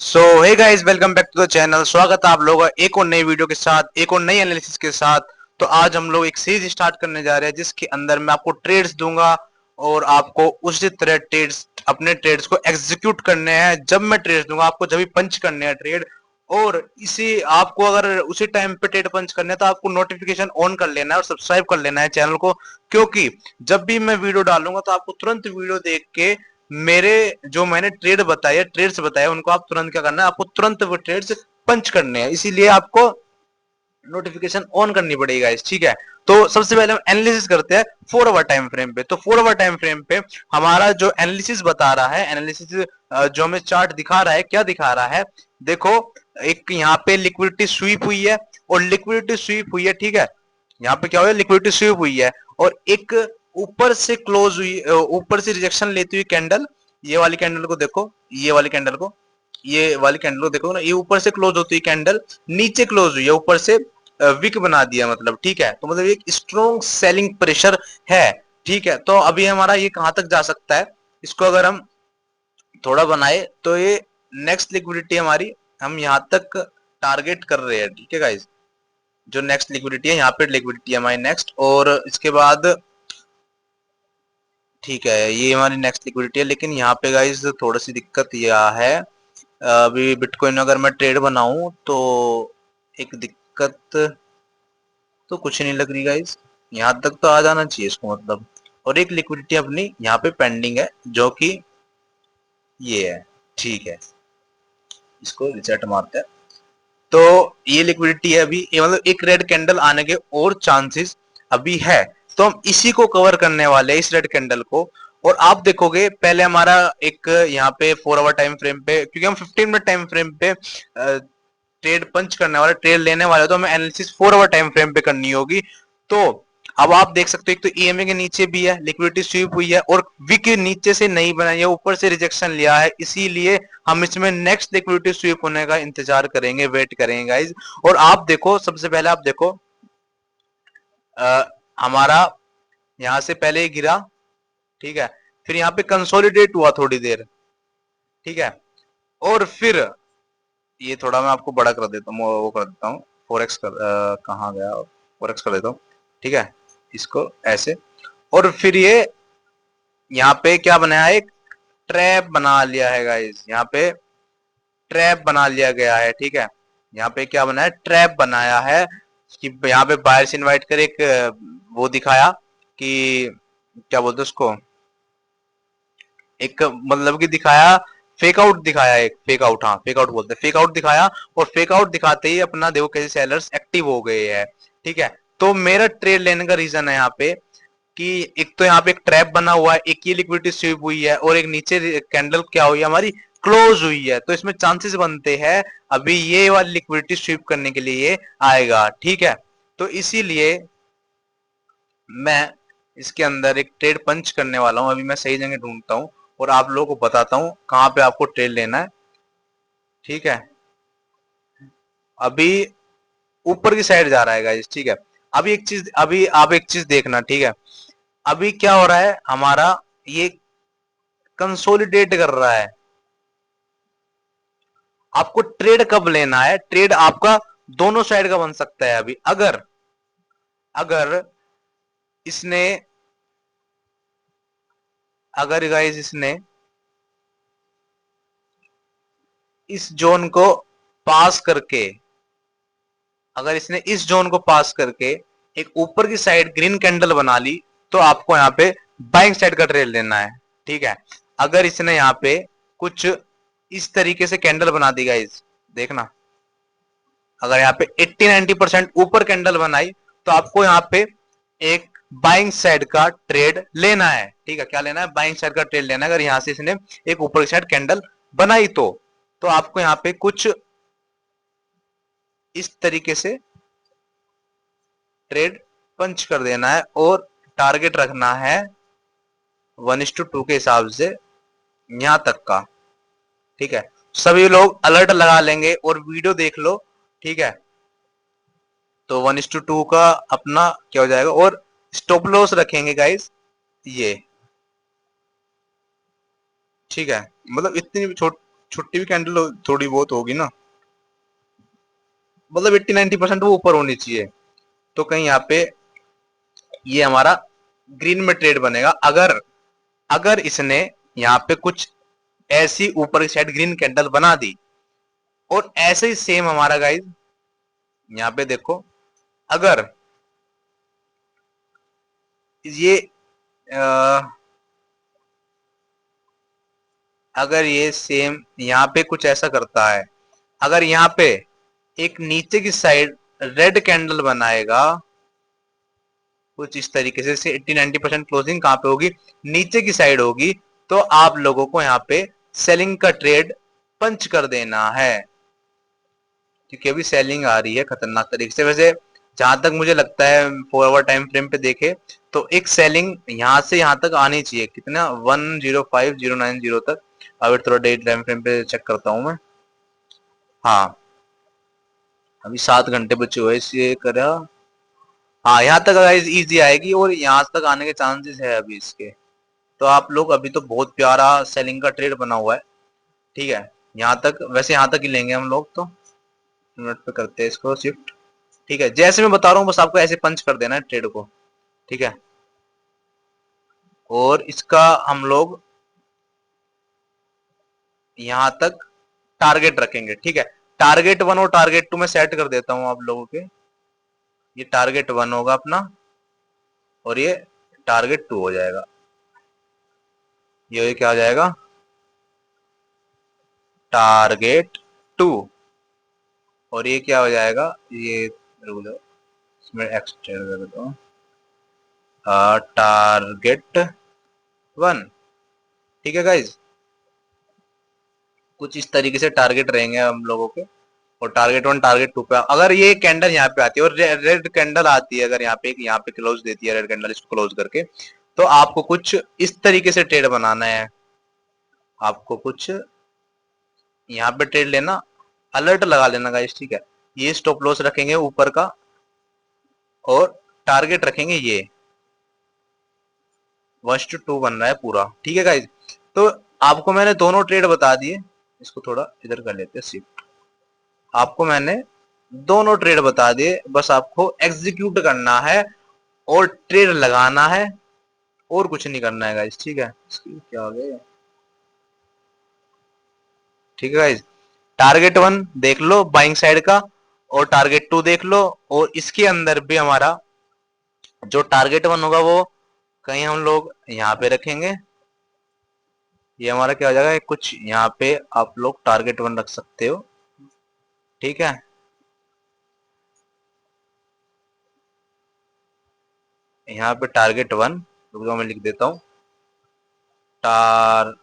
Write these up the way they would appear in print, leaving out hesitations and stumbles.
So hey guys, welcome back to the channel. स्वागत है आप लोगों का एक और नई वीडियो के साथ, एक और नई एनालिसिस के साथ। तो आज हम लोग एक सीरीज स्टार्ट करने जा रहे हैं जिसके अंदर मैं आपको ट्रेड्स दूंगा और आपको उसी तरह ट्रेड्स अपने ट्रेड्स को एग्जीक्यूट करने हैं। जब मैं ट्रेड्स दूंगा आपको जब भी पंच करने हैं ट्रेड, और इसी आपको अगर उसी टाइम पे ट्रेड पंच करने हैं तो आपको नोटिफिकेशन ऑन कर लेना है और सब्सक्राइब कर लेना है चैनल को, क्योंकि जब भी मैं वीडियो डालूंगा तो आपको तुरंत वीडियो देख के मेरे जो मैंने ट्रेड्स बताए उनको आप तुरंत क्या करना है, आपको तुरंत वो ट्रेड्स पंच करने हैं। इसीलिए आपको नोटिफिकेशन ऑन करनी पड़ेगी गाइस, ठीक है। तो सबसे पहले हम एनालिसिस करते हैं 4 आवर टाइम फ्रेम पे। तो 4 आवर टाइम फ्रेम पे हमारा जो एनालिसिस बता रहा है, एनालिसिस जो हमें चार्ट दिखा रहा है, क्या दिखा रहा है, देखो। एक यहाँ पे लिक्विडिटी स्वीप हुई है, और लिक्विडिटी स्वीप हुई है, ठीक है। यहाँ पे क्या हुआ, लिक्विडिटी स्वीप हुई है, और एक ऊपर से क्लोज हुई, ऊपर से रिजेक्शन लेती हुई कैंडल। ये वाली कैंडल को देखो, ये वाली कैंडल को देखो ना, ये ऊपर से क्लोज होती है कैंडल, नीचे क्लोज हुई है, ऊपर से विक बना दिया, मतलब ठीक है। तो मतलब एक स्ट्रॉन्ग सेलिंग प्रेशर है, ठीक है। तो अभी हमारा ये कहां तक जा सकता है, इसको अगर हम थोड़ा बनाए तो ये नेक्स्ट लिक्विडिटी हमारी हम यहाँ तक टारगेट कर रहे हैं, ठीक है गाइज। जो नेक्स्ट लिक्विडिटी है, यहाँ पे लिक्विडिटी है हमारी नेक्स्ट, और इसके बाद ठीक है, ये हमारी नेक्स्ट लिक्विडिटी है। लेकिन यहाँ पे गाइज थोड़ी सी दिक्कत यह है, अभी बिटकॉइन अगर मैं ट्रेड बनाऊं तो एक दिक्कत तो कुछ नहीं लग रही गाइज। यहाँ तक तो आ जाना चाहिए इसको, मतलब। और एक लिक्विडिटी अपनी यहाँ पे पेंडिंग है, जो कि ये है, ठीक है। इसको रिसेट मारते हैं। तो ये लिक्विडिटी है अभी, ये मतलब एक रेड कैंडल आने के और चांसेस अभी है। तो हम इसी को कवर करने वाले हैं, इस रेड कैंडल को। और आप देखोगे पहले हमारा एक यहाँ पे 4 आवर टाइम फ्रेम पे, क्योंकि हम 15 मिनट टाइम फ्रेम पे ट्रेड पंच करने वाले, ट्रेड लेने वाले, तो हमें एनालिसिस 4 आवर टाइम फ्रेम पे करनी होगी। तो अब आप देख सकते हो, एक तो ईएमए के नीचे भी है, लिक्विडिटी स्वीप हुई है, और विक नीचे से नहीं बनाई है, ऊपर से रिजेक्शन लिया है, इसीलिए हम इसमें नेक्स्ट लिक्विडिटी स्वीप होने का इंतजार करेंगे, वेट करेंगे गाइज। और आप देखो, सबसे पहले आप देखो, हमारा यहां से पहले ही गिरा, ठीक है। फिर यहाँ पे कंसोलिडेट हुआ थोड़ी देर, ठीक है। और फिर ये थोड़ा मैं आपको बड़ा कर देता हूँ, वो कर देता हूँ, फोरेक्स कर, कहाँ गया, फोरेक्स कर देता हूँ, ठीक है। इसको ऐसे, और फिर ये यहाँ पे क्या बनाया है, एक ट्रैप बना लिया है गाइस, यहाँ पे ट्रैप बना लिया गया है, ठीक है। यहाँ पे क्या बनाया, ट्रैप बनाया है कि यहाँ पे बायर्स इनवाइट कर, एक वो दिखाया कि क्या बोलते उसको, एक मतलब कि दिखाया, फेक आउट दिखाया, एक फेक आउट, हाँ फेक आउट बोलते हैं, फेक आउट दिखाया। और फेक आउट दिखाते ही अपना देखो कैसे सेलर्स एक्टिव हो गए हैं, ठीक है। तो मेरा ट्रेड लेने का रीजन है यहाँ पे कि एक तो यहाँ पे एक ट्रैप बना हुआ है, एक ये लिक्विडिटी स्वीप हुई है, और एक नीचे कैंडल क्या हुई है हमारी, क्लोज हुई है। तो इसमें चांसेस बनते हैं अभी ये वाली लिक्विडिटी स्वीप करने के लिए ये आएगा, ठीक है। तो इसीलिए मैं इसके अंदर एक ट्रेड पंच करने वाला हूं। अभी मैं सही जगह ढूंढता हूं और आप लोगों को बताता हूं कहां पे आपको ट्रेड लेना है, ठीक है। अभी ऊपर की साइड जा रहा है गाइस, ठीक है। अभी आप एक चीज देखना, ठीक है। अभी क्या हो रहा है हमारा, ये कंसोलिडेट कर रहा है। आपको ट्रेड कब लेना है, ट्रेड आपका दोनों साइड का बन सकता है अभी, अगर अगर इसने अगर गाइस इसने इस जोन को पास करके, अगर इसने इस जोन को पास करके एक ऊपर की साइड ग्रीन कैंडल बना ली, तो आपको यहाँ पे बाइंग साइड का ट्रेड लेना है, ठीक है। अगर इसने यहाँ पे कुछ इस तरीके से कैंडल बना दी गाइस, देखना, अगर यहाँ पे 80-90% ऊपर कैंडल बनाई, तो आपको यहाँ पे एक बाइंग साइड का ट्रेड लेना है, ठीक है। क्या लेना है, बाइंग साइड का ट्रेड लेना है। अगर यहां से इसने एक ऊपर की साइड कैंडल बनाई तो आपको यहाँ पे कुछ इस तरीके से ट्रेड पंच कर देना है, और टारगेट रखना है 1:2 के हिसाब से यहां तक का, ठीक है। सभी लोग अलर्ट लगा लेंगे और वीडियो देख लो, ठीक है। तो 1:2 का अपना क्या हो जाएगा, और स्टॉप लॉस रखेंगे गाइस ये, ठीक है। मतलब इतनी छोट छुट्टी भी कैंडल थोड़ी बहुत होगी ना, मतलब 80-90% वो ऊपर होनी चाहिए। तो कहीं यहाँ पे ये हमारा ग्रीन में ट्रेड बनेगा। अगर अगर इसने यहाँ पे कुछ ऐसी ऊपर की साइड ग्रीन कैंडल बना दी, और ऐसे ही सेम हमारा गाइस यहाँ पे देखो, अगर ये आ, अगर ये सेम यहाँ पे कुछ ऐसा करता है, अगर यहाँ पे एक नीचे की साइड रेड कैंडल बनाएगा कुछ इस तरीके से 80-90% क्लोजिंग कहां पे होगी, नीचे की साइड होगी, तो आप लोगों को यहाँ पे सेलिंग का ट्रेड पंच कर देना है, क्योंकि अभी सेलिंग आ रही है खतरनाक तरीके से। वैसे जहां तक मुझे लगता है 4 आवर टाइम फ्रेम पे देखे तो एक सेलिंग यहाँ से यहाँ तक आनी चाहिए, कितना 105090 तक। अभी थोड़ा डे टाइम फ्रेम पे चेक करता हूँ मैं। हाँ, अभी 7 घंटे बचे हुए इसलिए करा। हाँ, यहाँ तक गाइस इजी आएगी, और यहाँ तक आने के चांसेस है अभी इसके। तो आप लोग, अभी तो बहुत प्यारा सेलिंग का ट्रेड बना हुआ है, ठीक है। यहाँ तक, वैसे यहाँ तक ही लेंगे हम लोग तो। मिनट पे करते हैं इसको शिफ्ट, ठीक है। जैसे मैं बता रहा हूँ बस आपको ऐसे पंच कर देना है ट्रेड को, ठीक है। और इसका हम लोग यहाँ तक टारगेट रखेंगे, ठीक है। टारगेट 1 और टारगेट 2 में सेट कर देता हूँ आप लोगों के। ये टारगेट 1 होगा अपना, और ये टारगेट 2 हो जाएगा। ये क्या हो जाएगा, टारगेट 2। और ये क्या हो जाएगा, ये रुक जाओ, इसमें एक्सटेंड कर देता हूँ, टारगेट 1, ठीक है गाइज। कुछ इस तरीके से टारगेट रहेंगे हम लोगों के। और टारगेट 1 टारगेट 2 पे अगर ये कैंडल यहाँ पे आती है और रेड कैंडल आती है, अगर यहाँ पे क्लोज देती है रेड कैंडल, इसको क्लोज करके, तो आपको कुछ इस तरीके से ट्रेड बनाना है। आपको कुछ यहाँ पे ट्रेड लेना, अलर्ट लगा लेना गाइस, ठीक है। ये स्टॉप लॉस रखेंगे ऊपर का, और टारगेट रखेंगे ये 1:2 बन रहा है पूरा, ठीक है गाइज। तो आपको मैंने दोनों ट्रेड बता दिए। इसको थोड़ा इधर कर लेते हैं शिफ्ट। आपको मैंने दोनों ट्रेड बता दिए, बस आपको एग्जीक्यूट करना है और ट्रेड लगाना है, और कुछ नहीं करना है गाइज, ठीक है। क्या हो गया, ठीक है गाइज। टारगेट 1 देख लो बाइंग साइड का, और टारगेट 2 देख लो, और इसके अंदर भी हमारा जो टारगेट 1 होगा वो कहीं हम लोग यहाँ पे रखेंगे। ये हमारा क्या हो जाएगा, कुछ यहाँ पे आप लोग टारगेट 1 रख सकते हो, ठीक है। यहाँ पे टारगेट 1, रुको मैं लिख देता हूँ। टार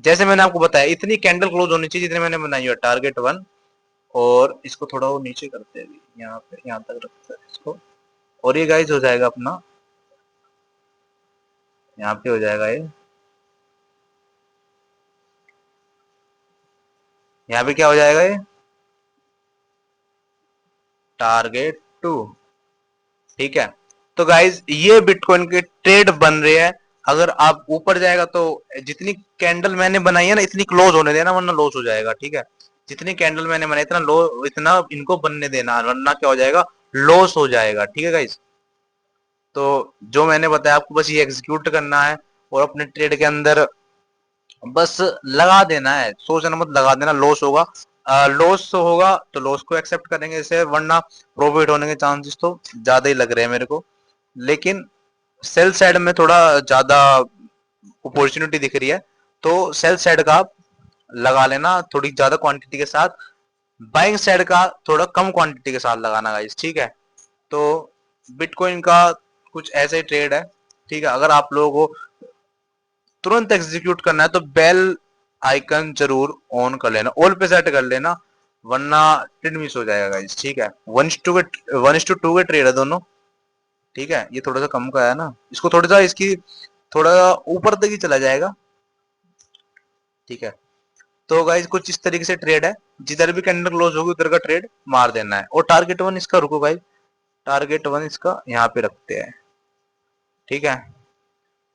जैसे मैंने आपको बताया इतनी कैंडल क्लोज होनी चाहिए जितने मैंने बनाई है, टारगेट 1। और इसको थोड़ा वो नीचे करते हैं, यहाँ पे यहाँ तक रखते हैं इसको। और ये गाइज हो जाएगा अपना, यहाँ पे हो जाएगा ये, यहाँ पे क्या हो जाएगा ये, टारगेट 2, ठीक है। तो गाइज ये बिटकॉइन के ट्रेड बन रहे हैं। अगर आप ऊपर जाएगा तो जितनी कैंडल मैंने बनाई है ना इतनी क्लोज होने देना, वरना लॉस हो जाएगा, ठीक है। जितनी कैंडल मैंने बनाई इतना लो, इतना इनको बनने देना, वरना क्या हो जाएगा, लॉस हो जाएगा, ठीक है गाइज। तो जो मैंने बताया आपको बस ये एग्जीक्यूट करना है, और अपने ट्रेड के अंदर बस लगा देना है, सोचना मत, लगा देना। लॉस होगा, लॉस होगा तो लॉस को एक्सेप्ट करेंगे जैसे, वरना प्रॉफिट होने के चांसेस तो ज्यादा ही लग रहे हैं मेरे को। लेकिन सेल साइड में थोड़ा ज्यादा अपॉर्चुनिटी दिख रही है, तो सेल साइड का आप लगा लेना थोड़ी ज्यादा क्वांटिटी के साथ, बाइंग साइड का थोड़ा कम क्वांटिटी के साथ लगाना गाइस, ठीक है। तो बिटकॉइन का कुछ ऐसे ही ट्रेड है, ठीक है। अगर आप लोगों को तुरंत एग्जीक्यूट करना है तो बेल आइकन जरूर ऑन कर लेना, ऑल पे सेट कर लेना, वरना ट्रेड मिस हो जाएगा गाइस, ठीक है। 1:2 के ट्रेड है दोनों, ठीक है। ये थोड़ा सा कम का है ना, इसको थोड़ा सा इसकी थोड़ा ऊपर तक ही चला जाएगा, ठीक है। तो गाइज कुछ इस तरीके से ट्रेड है, जिधर भी कैंडल क्लोज होगी उधर का ट्रेड मार देना है। और टारगेट 1 इसका, रुको गाइज, टारगेट 1 इसका यहाँ पे रखते हैं, ठीक है।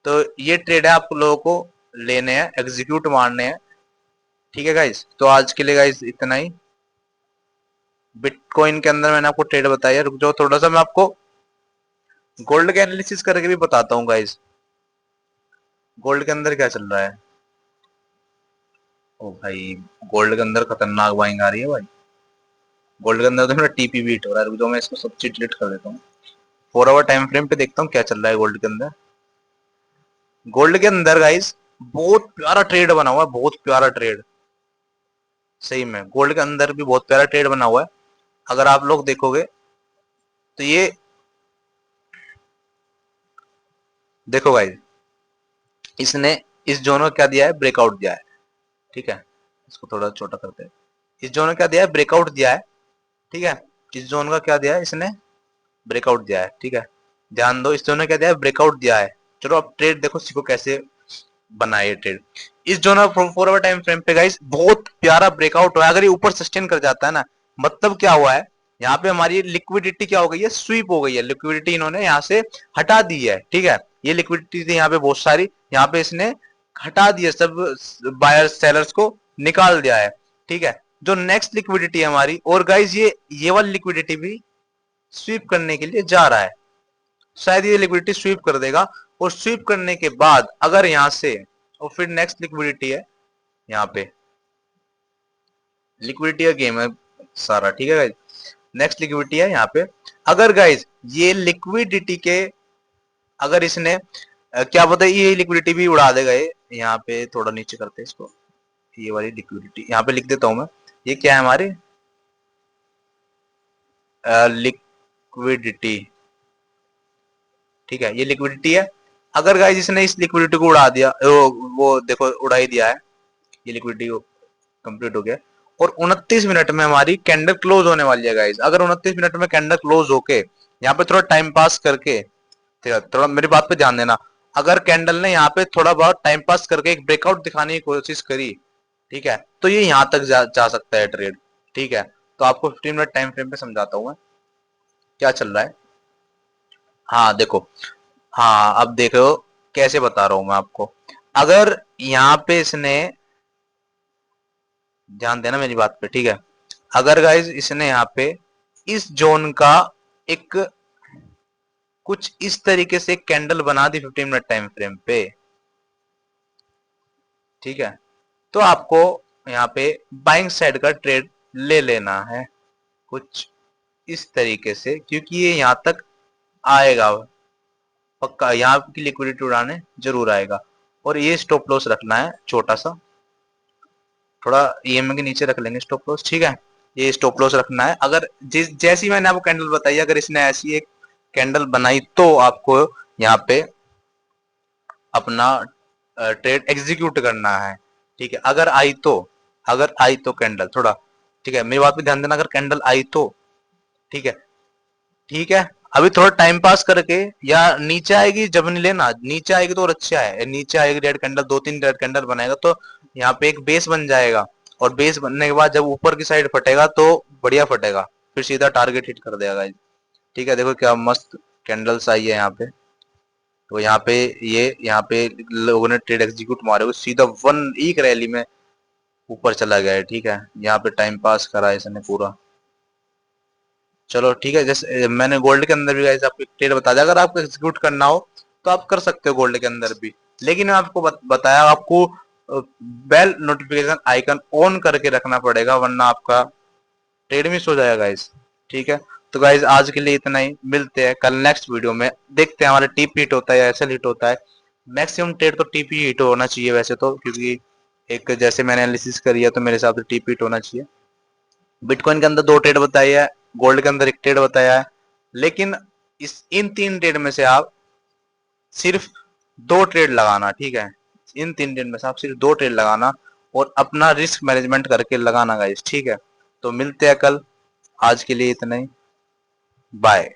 तो ये ट्रेड है, आप लोगों को लेने हैं, एग्जीक्यूट मारने हैं, ठीक है गाइस, तो आज के लिए गाइस इतना ही। बिटकॉइन के अंदर मैंने आपको ट्रेड बताया, रुक जाओ थोड़ा सा मैं आपको गोल्ड के एनालिसिस करके भी बताता हूँ गाइस। गोल्ड के अंदर क्या चल रहा है। ओ भाई, गोल्ड के अंदर खतरनाक बाइंग आ रही है भाई। गोल्ड के अंदर तो मेरा टीपी बीट हो रहा है, रुक जाओ मैं इसको सब चीज डिलीट कर देता हूँ। 4 आवर टाइम फ्रेम पे देखता हूँ क्या चल रहा है गोल्ड के अंदर। गोल्ड के अंदर गाइस बहुत प्यारा ट्रेड बना हुआ है, बहुत प्यारा ट्रेड। सही में गोल्ड के अंदर भी बहुत प्यारा ट्रेड बना हुआ है। अगर आप लोग देखोगे तो ये देखो गाइस, इसने इस जोन को क्या दिया है, ब्रेकआउट दिया है। ठीक है, इसको थोड़ा छोटा करते हैं। इस जोन को क्या दिया है, ब्रेकआउट दिया है। ठीक है, इस जोन का क्या दिया है इसने, ब्रेकआउट दिया है। ठीक है, ध्यान दो, इस जोन ने क्या दिया है, ब्रेकआउट दिया है। चलो अब ट्रेड देखो, सीखो कैसे बनाए ट्रेड। इस zone of 4 hour time frame पे गाइस बहुत प्यारा ब्रेकआउट हुआ है। अगर ये ऊपर सस्टेन कर जाता है ना, मतलब क्या हुआ है, यहाँ पे हमारी लिक्विडिटी क्या हो गई है, स्वीप हो गई है। लिक्विडिटी इन्होंने यहाँ से हटा दी है। ठीक है, ये लिक्विडिटी थी यहाँ पे बहुत सारी, यहाँ पे इसने हटा दिया, सब बायर्स सेलर्स को निकाल दिया है। ठीक है, जो नेक्स्ट लिक्विडिटी है हमारी, और गाइस ये वाली लिक्विडिटी भी स्वीप करने के लिए जा रहा है। शायद ये लिक्विडिटी स्वीप कर देगा, और स्वीप करने के बाद अगर यहां से, और फिर नेक्स्ट लिक्विडिटी है यहाँ पे, लिक्विडिटी का गेम है सारा। ठीक है गाइज, नेक्स्ट लिक्विडिटी है यहाँ पे। अगर गाइज ये लिक्विडिटी के, अगर इसने क्या पता ये लिक्विडिटी भी उड़ा देगा ये। यहाँ पे थोड़ा नीचे करते हैं इसको, ये वाली लिक्विडिटी यहाँ पे लिख देता हूं मैं। ये क्या है हमारी लिक्विडिटी। ठीक है, ये लिक्विडिटी है। अगर गाइज इसने इस लिक्विडिटी को उड़ा दिया, वो देखो उड़ा ही दिया है, ये लिक्विडिटी कंप्लीट हो गया। और 29 मिनट में हमारी कैंडल क्लोज होने वाली है गाइज। अगर 29 मिनट में कैंडल क्लोज होके यहाँ पे थोड़ा टाइम पास करके, ठीक है थोड़ा मेरी बात पे ध्यान देना, अगर कैंडल ने यहाँ पे थोड़ा बहुत टाइम पास करके एक ब्रेकआउट दिखाने की कोशिश करी, ठीक है, तो ये यहाँ तक जा सकता है ट्रेड। ठीक है, तो आपको 15 मिनट टाइम फ्रेम पे समझाता हूँ मैं क्या चल रहा है। हाँ देखो, हाँ अब देखो कैसे बता रहा हूं मैं आपको। अगर यहाँ पे इसने, ध्यान देना मेरी बात पे, ठीक है, अगर गाइज इसने यहाँ पे इस जोन का एक कुछ इस तरीके से कैंडल बना दी 15 मिनट टाइम फ्रेम पे, ठीक है, तो आपको यहाँ पे बाइंग साइड का ट्रेड ले लेना है कुछ इस तरीके से, क्योंकि ये यहाँ तक आएगा पक्का, यहाँ की लिक्विडिटी उड़ाने जरूर आएगा। और ये स्टॉप लॉस रखना है छोटा सा, थोड़ा ईएमए के नीचे रख लेंगे स्टॉप लॉस। ठीक है, ये स्टॉप लॉस रखना है। अगर जिस जैसी मैंने आपको कैंडल बताई, अगर इसने ऐसी एक कैंडल बनाई तो आपको यहाँ पे अपना ट्रेड एग्जीक्यूट करना है। ठीक है, अगर आई तो, अगर आई तो कैंडल थोड़ा, ठीक है मेरी बात पे ध्यान देना, अगर कैंडल आई तो, ठीक है, ठीक है, अभी थोड़ा टाइम पास करके, या नीचे आएगी जब नहीं लेना, नीचे आएगी तो और अच्छा है, नीचे आएगी रेड कैंडल, 2-3 रेड कैंडल बनाएगा तो यहाँ पे एक बेस बन जाएगा। और बेस बनने के बाद जब ऊपर की साइड फटेगा तो बढ़िया फटेगा, फिर सीधा टारगेट हिट कर देगा। ठीक है, देखो क्या मस्त कैंडल्स आई है यहाँ पे। तो यहाँ पे ये, यहाँ पे लोगों ने ट्रेड एग्जीक्यूट मारे हुए, सीधा वन एक रैली में ऊपर चला गया है। ठीक है, यहाँ पे टाइम पास करा है इसने पूरा। चलो ठीक है, जैसे मैंने गोल्ड के अंदर भी गाइस आपको एक ट्रेड बता दिया, अगर आपको एग्जीक्यूट करना हो तो आप कर सकते हो गोल्ड के अंदर भी। लेकिन मैं आपको बताया, आपको बेल नोटिफिकेशन आइकन ऑन करके रखना पड़ेगा, वरना आपका ट्रेड मिस हो जाएगा गाइस। ठीक है, तो गाइस आज के लिए इतना ही, मिलते हैं कल नेक्स्ट वीडियो में। देखते हैं हमारा टीपी हिट होता है या एसएल हिट होता है। मैक्सिमम ट्रेड तो टीपी हिट होना चाहिए वैसे तो, क्योंकि एक जैसे मैंने एनालिसिस करी है तो मेरे हिसाब से टीपी हिट होना चाहिए। बिटकॉइन के अंदर 2 ट्रेड बताई है, गोल्ड के अंदर 1 ट्रेड बताया है। लेकिन इन 3 ट्रेड में से आप सिर्फ 2 ट्रेड लगाना। ठीक है, इन 3 ट्रेड में से आप सिर्फ 2 ट्रेड लगाना, और अपना रिस्क मैनेजमेंट करके लगाना गाइस। ठीक है, तो मिलते हैं कल, आज के लिए इतना ही, बाय।